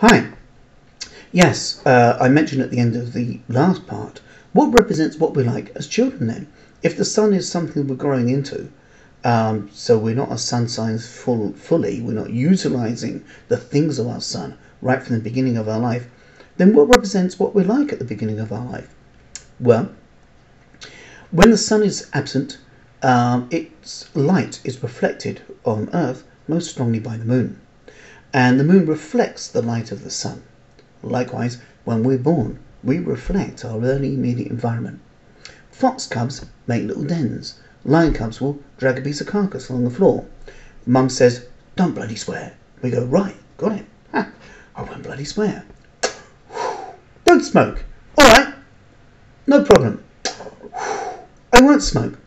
Hi. Yes, I mentioned at the end of the last part, what represents what we like as children then? If the sun is something we're growing into, so we're not a sun signs fully, we're not utilising the things of our sun right from the beginning of our life, then what represents what we're like at the beginning of our life? Well, when the sun is absent, its light is reflected on Earth most strongly by the moon, and the moon reflects the light of the sun. Likewise, when we're born, we reflect our early immediate environment. Fox cubs make little dens. Lion cubs will drag a piece of carcass along the floor. Mum says, "Don't bloody swear." We go, "Right, got it. Ha, I won't bloody swear." "Don't smoke." "All right, no problem. I won't smoke."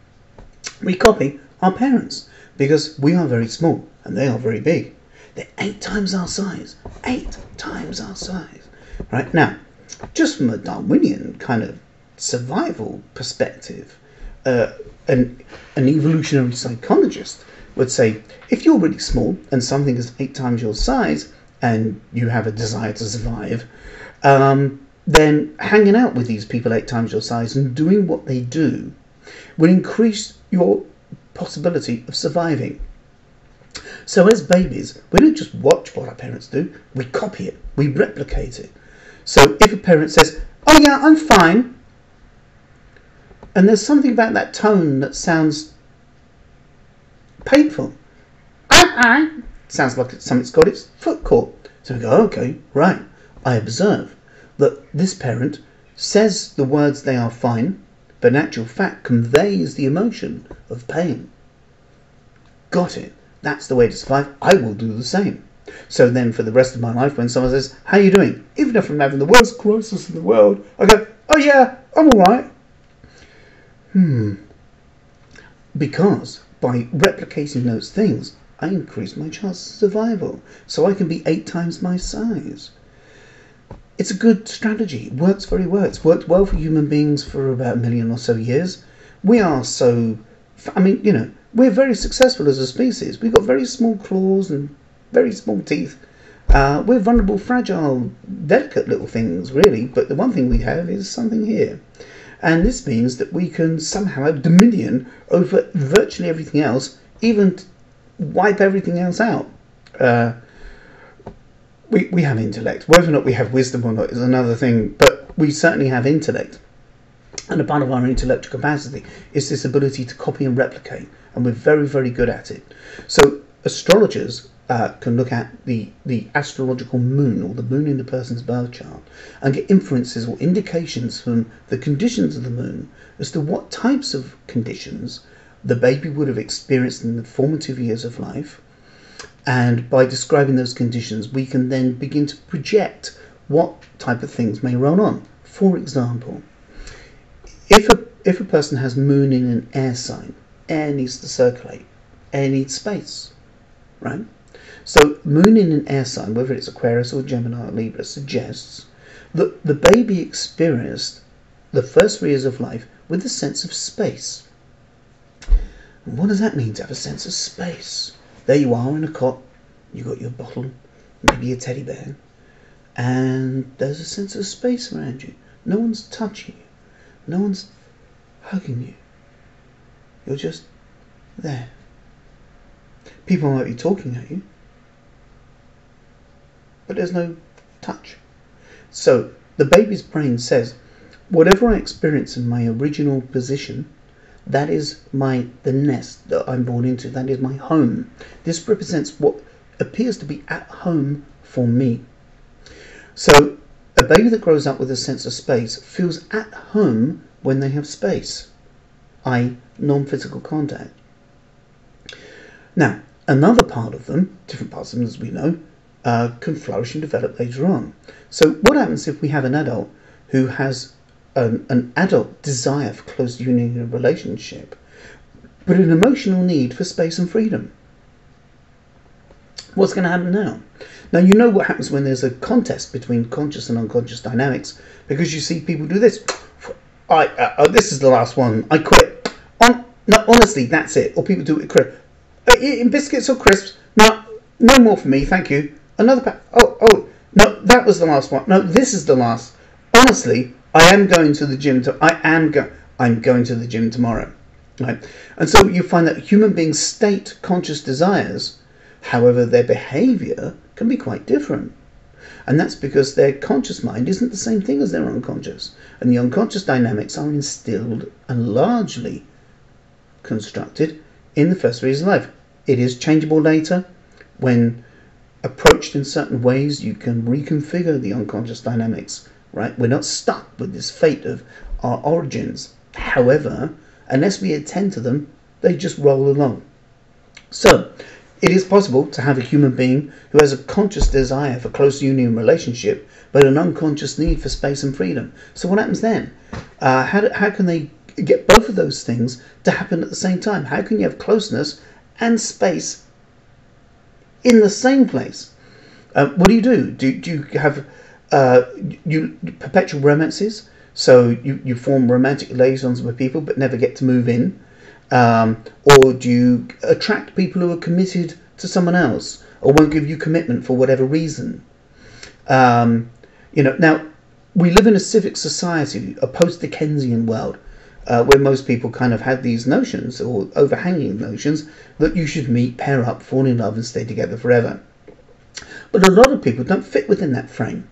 We copy our parents because we are very small and they are very big. They're 8 times our size. 8 times our size. Right? Now, just from a Darwinian kind of survival perspective, an evolutionary psychologist would say, if you're really small and something is 8 times your size and you have a desire to survive, then hanging out with these people 8 times your size and doing what they do will increase your possibility of surviving. So as babies, we don't just watch what our parents do, we copy it, we replicate it. So if a parent says, "Oh yeah, I'm fine," and there's something about that tone that sounds painful. Sounds like something's got its foot caught. So we go, okay, right. I observe that this parent says the words "they are fine," but in actual fact conveys the emotion of pain. Got it. That's the way to survive. I will do the same. So then for the rest of my life, when someone says, "How are you doing?" even if I'm having the worst crisis in the world, I go, "Oh yeah, I'm alright." Because by replicating those things, I increase my chance of survival. So I can be 8 times my size. It's a good strategy. It works very well. It's worked well for human beings for about 1 million or so years. We are we're very successful as a species. We've got very small claws and very small teeth. We're vulnerable, fragile, delicate little things, really. But the one thing we have is something here. And this means that we can somehow have dominion over virtually everything else, even wipe everything else out. We have intellect. Whether or not we have wisdom or not is another thing, but we certainly have intellect. And a part of our intellectual capacity is this ability to copy and replicate, and we're very, very good at it. So astrologers can look at the astrological moon, or the moon in the person's birth chart, and get inferences or indications from the conditions of the moon as to what types of conditions the baby would have experienced in the formative years of life. And by describing those conditions, we can then begin to project what type of things may roll on. For example, if a person has moon in an air sign, air needs to circulate, air needs space, right? So moon in an air sign, whether it's Aquarius or Gemini or Libra, suggests that the baby experienced the first 3 years of life with a sense of space. And what does that mean, to have a sense of space? There you are in a cot, you got your bottle, maybe a teddy bear, and there's a sense of space around you. No one's touching you, no one's hugging you. You're just there. People might be talking at you, but there's no touch. So the baby's brain says, whatever I experience in my original position, that is the nest that I'm born into. That is my home. This represents what appears to be at home for me. So a baby that grows up with a sense of space feels at home when they have space, i.e. non-physical contact. Now, another part of them, different parts of them as we know, can flourish and develop later on. So what happens if we have an adult who has an adult desire for close union in a relationship, but an emotional need for space and freedom? What's going to happen now? Now, you know what happens when there's a contest between conscious and unconscious dynamics, because you see people do this. This is the last one. I quit. No, honestly, that's it. Or people do it. In biscuits or crisps? No more for me, thank you. Another pack. No, that was the last one. No, this is the last. Honestly, I am going to the gym. I'm going to the gym tomorrow. Right? And so you find that human beings state conscious desires, however, their behaviour can be quite different. And that's because their conscious mind isn't the same thing as their unconscious. And the unconscious dynamics are instilled and largely constructed in the first 3 years of life. It is changeable later. When approached in certain ways, you can reconfigure the unconscious dynamics, right? We're not stuck with this fate of our origins. However, unless we attend to them, they just roll along. So, it is possible to have a human being who has a conscious desire for close union relationship, but an unconscious need for space and freedom. So what happens then? How can they get both of those things to happen at the same time? How can you have closeness and space in the same place? What do? Do you have perpetual romances? So you form romantic liaisons with people but never get to move in? Or do you attract people who are committed to someone else or won't give you commitment for whatever reason? Now, we live in a civic society, a post-Dickensian world, where most people kind of had these notions, or overhanging notions, that you should meet, pair up, fall in love and stay together forever. But a lot of people don't fit within that frame.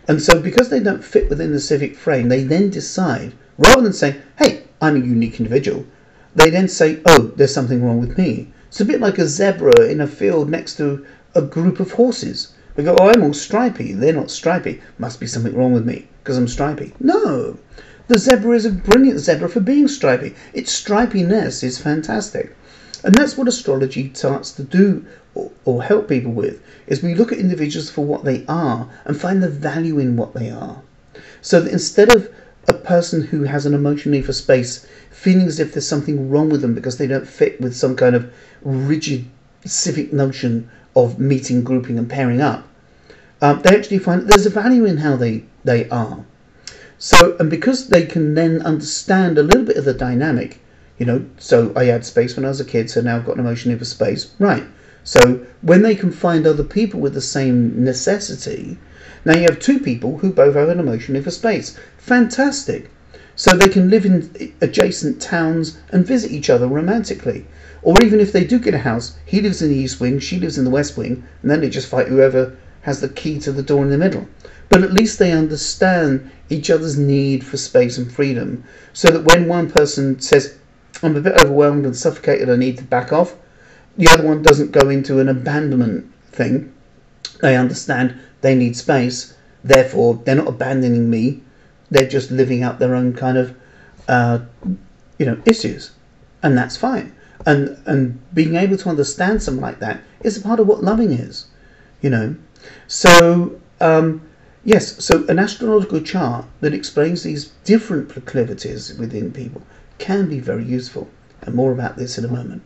And so because they don't fit within the civic frame, they then decide, rather than saying, hey, I'm a unique individual, they then say, oh, there's something wrong with me. It's a bit like a zebra in a field next to a group of horses. They go, oh, I'm all stripy. They're not stripy. Must be something wrong with me because I'm stripy. No. The zebra is a brilliant zebra for being stripy. Its stripiness is fantastic. And that's what astrology starts to do or help people with, is we look at individuals for what they are and find the value in what they are. So that instead of a person who has an emotional need for space feeling as if there's something wrong with them because they don't fit with some kind of rigid civic notion of meeting, grouping and pairing up, they actually find that there's a value in how they are. So, and because they can then understand a little bit of the dynamic, so I had space when I was a kid, so now I've got an emotional need for space. Right. So when they can find other people with the same necessity, now you have two people who both have an emotional need for space. Fantastic. So they can live in adjacent towns and visit each other romantically. Or even if they do get a house, he lives in the east wing, she lives in the west wing, and then they just fight whoever has the key to the door in the middle. But at least they understand each other's need for space and freedom, so that when one person says, I'm a bit overwhelmed and suffocated, I need to back off, the other one doesn't go into an abandonment thing. They understand they need space, therefore they're not abandoning me, they're just living out their own kind of issues, and that's fine. And being able to understand something like that is a part of what loving is, So yes, so an astrological chart that explains these different proclivities within people can be very useful, and more about this in a moment.